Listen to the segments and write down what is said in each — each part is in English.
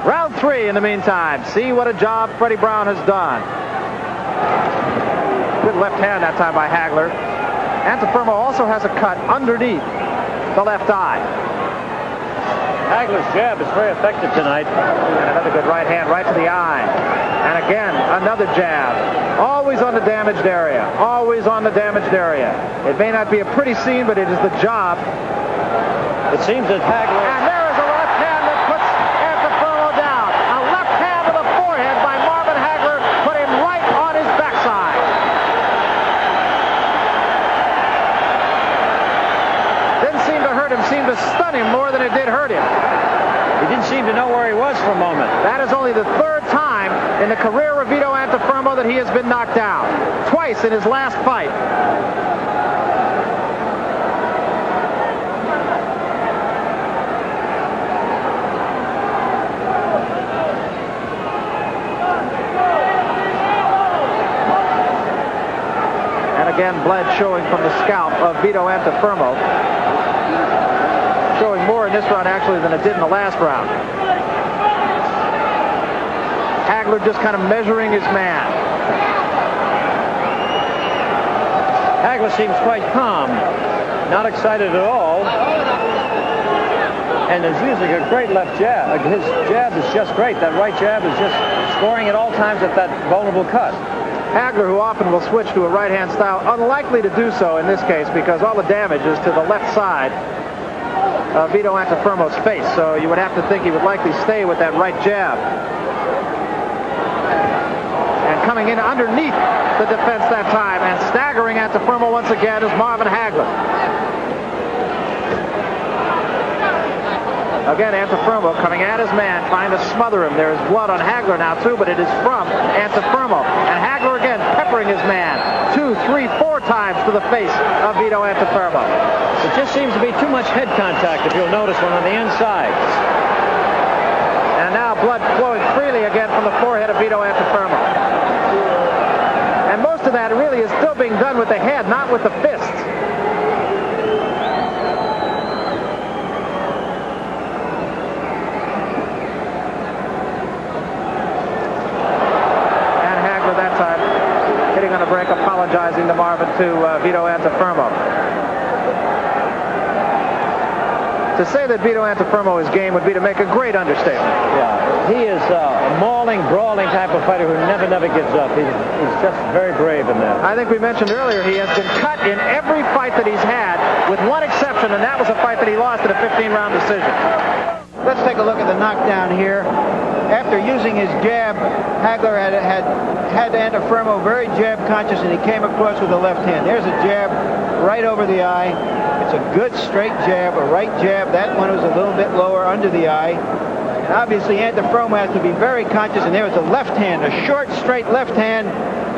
Round 3 in the meantime. See what a job Freddie Brown has done. Good left hand that time by Hagler. Antuofermo also has a cut underneath the left eye. Hagler's jab is very effective tonight. And another good right hand right to the eye. And again, another jab. Always on the damaged area. Always on the damaged area. It may not be a pretty scene, but it is the job. It seems that Hagler... And there is a left hand that puts Antuofermo down. A left hand to the forehead by Marvin Hagler put him right on his backside. Didn't seem to hurt him. Seemed to stun him more than it did hurt him. He didn't seem to know where he was for a moment. That is only the third time in the career of Vito Antuofermo that he has been knocked down. Twice in his last fight. And again, blood showing from the scalp of Vito Antuofermo. Showing more in this round actually than it did in the last round. Hagler just kind of measuring his man. Hagler seems quite calm, not excited at all, and is using a great left jab. His jab is just great. That right jab is just scoring at all times at that vulnerable cut. Hagler, who often will switch to a right-hand style, unlikely to do so in this case because all the damage is to the left side of Vito Antuofermo's face. So you would have to think he would likely stay with that right jab. And coming in underneath the defense that time and staggering Antuofermo once again is Marvin Hagler. Again, Antuofermo coming at his man, trying to smother him. There is blood on Hagler now, too, but it is from Antuofermo. And Hagler again peppering his man 2, 3, 4 times to the face of Vito Antuofermo. It just seems to be too much head contact, if you'll notice, when on the inside. And now blood flowing freely again from the forehead of Vito Antuofermo. And most of that really is still being done with the head, not with the fists. Break, apologizing to Marvin to Vito Antuofermo. To say that Vito Antuofermo is game would be to make a great understatement. Yeah, he is a mauling, brawling type of fighter who never gives up. He's just very brave in that. I think we mentioned earlier he has been cut in every fight that he's had, with one exception, and that was a fight that he lost in a 15-round decision. Let's take a look at the knockdown here. After using his jab, Hagler had Antuofermo very jab conscious, and he came across with the left hand. There's a jab right over the eye. It's a good straight jab, a right jab. That one was a little bit lower under the eye. And obviously Antuofermo has to be very conscious, and there was a left hand, a short, straight left hand,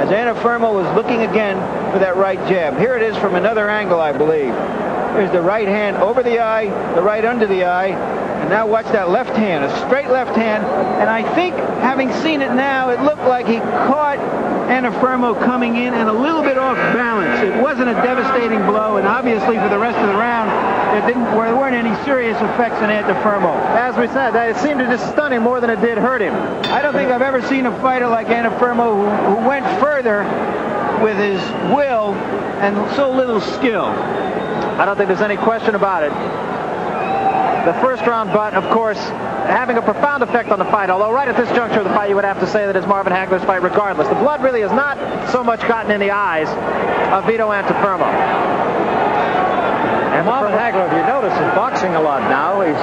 as Antuofermo was looking again for that right jab. Here it is from another angle, I believe. There's the right hand over the eye, the right under the eye. And now watch that left hand, a straight left hand. And I think, having seen it now, it looked like he caught Antuofermo coming in and a little bit off balance. It wasn't a devastating blow, and obviously for the rest of the round, there weren't any serious effects on Antuofermo. As we said, it seemed to just stun him more than it did hurt him. I don't think I've ever seen a fighter like Antuofermo who went further with his will and so little skill. I don't think there's any question about it. The first round butt, of course, having a profound effect on the fight, although right at this juncture of the fight you would have to say that it's Marvin Hagler's fight regardless. The blood really has not so much gotten in the eyes of Vito Antuofermo. And Marvin Hagler, if you notice, is boxing a lot now. He's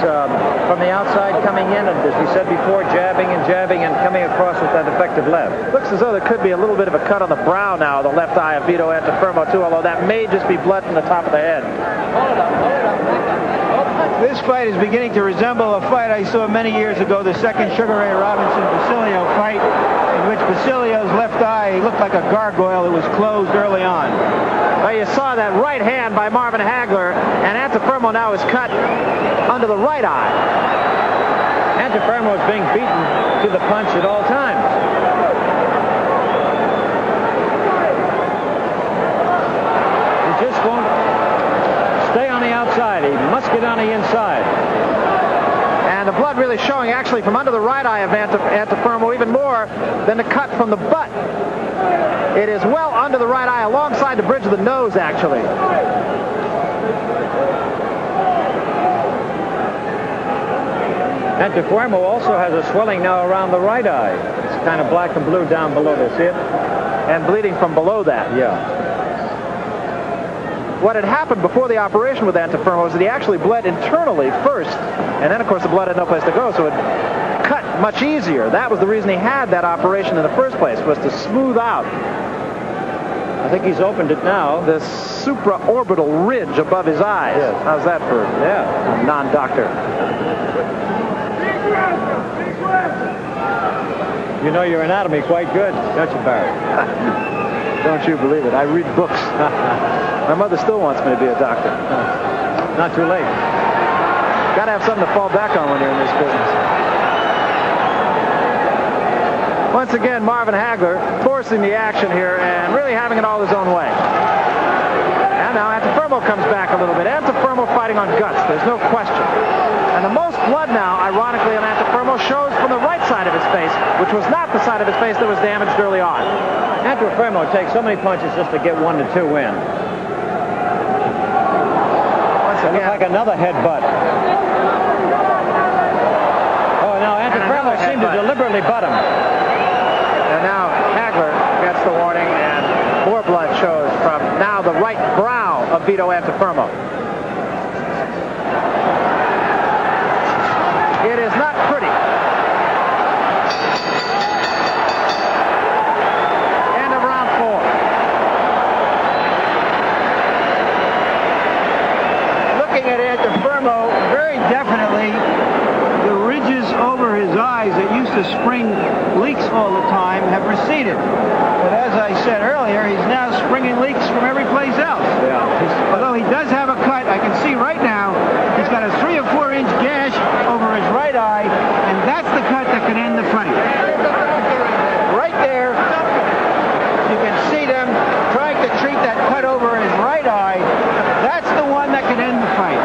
from the outside coming in, and as we said before, jabbing and coming across with that effective left. Looks as though there could be a little bit of a cut on the brow now, the left eye of Vito Antuofermo too, although that may just be blood from the top of the head. This fight is beginning to resemble a fight I saw many years ago, the second Sugar Ray Robinson-Basilio fight, in which Basilio's left eye looked like a gargoyle. It was closed early on. Well, you saw that right hand by Marvin Hagler, and Antuofermo now is cut under the right eye. Antuofermo is being beaten to the punch at all times. He just won't stay on the outside. He must get on the inside. And And the blood really showing actually from under the right eye of Antuofermo even more than the cut from the butt. It is well under the right eye, alongside the bridge of the nose, actually. Antuofermo also has a swelling now around the right eye. It's kind of black and blue down below this. See it? And bleeding from below that. Yeah. What had happened before the operation with Antuofermo was that he actually bled internally first, and then of course the blood had no place to go, so it cut much easier. That was the reason he had that operation in the first place, was to smooth out. I think he's opened it now. The supraorbital ridge above his eyes. Yes. How's that for a non-doctor? You know your anatomy quite good, don't you, Barry? Don't you believe it? I read books. My mother still wants me to be a doctor. Not too late. Got to have something to fall back on when you're in this business. Once again, Marvin Hagler forcing the action here and really having it all his own way. And now Antuofermo comes back a little bit. Antuofermo fighting on guts, there's no question. And the most blood now, ironically, on Antuofermo shows from the right side of his face, which was not the side of his face that was damaged early on. Antuofermo takes so many punches just to get 1 to 2 in. It looks like another headbutt. Oh, now Antuofermo seemed to deliberately butt him. And now Hagler gets the warning, and more blood shows from now the right brow of Vito Antuofermo. It is not pretty. End of round 4. Looking at Antuofermo, very definitely the ridges over his eyes that used to spring leaks all the time have receded. But as I said earlier, he's now springing leaks from every place else. Yeah. Although he does have a cut, I can see right now he's got a 3 or 4 inch gash over his right eye, and that's the cut that can end the fight. Right there, you can see them trying to treat that cut over his right eye. That's the one that can end the fight.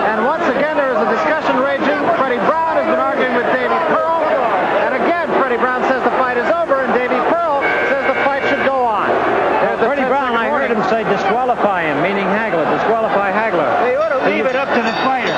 And once again, there is a discussion raging. Freddie Brown has been arguing with Davey Pearl. And again, Freddie Brown says the fight is over, and Davey Pearl says the fight should go on. Freddie Brown, I heard him say disqualify him, meaning Hagler. Disqualify Hagler. They ought to leave it up to the fighter.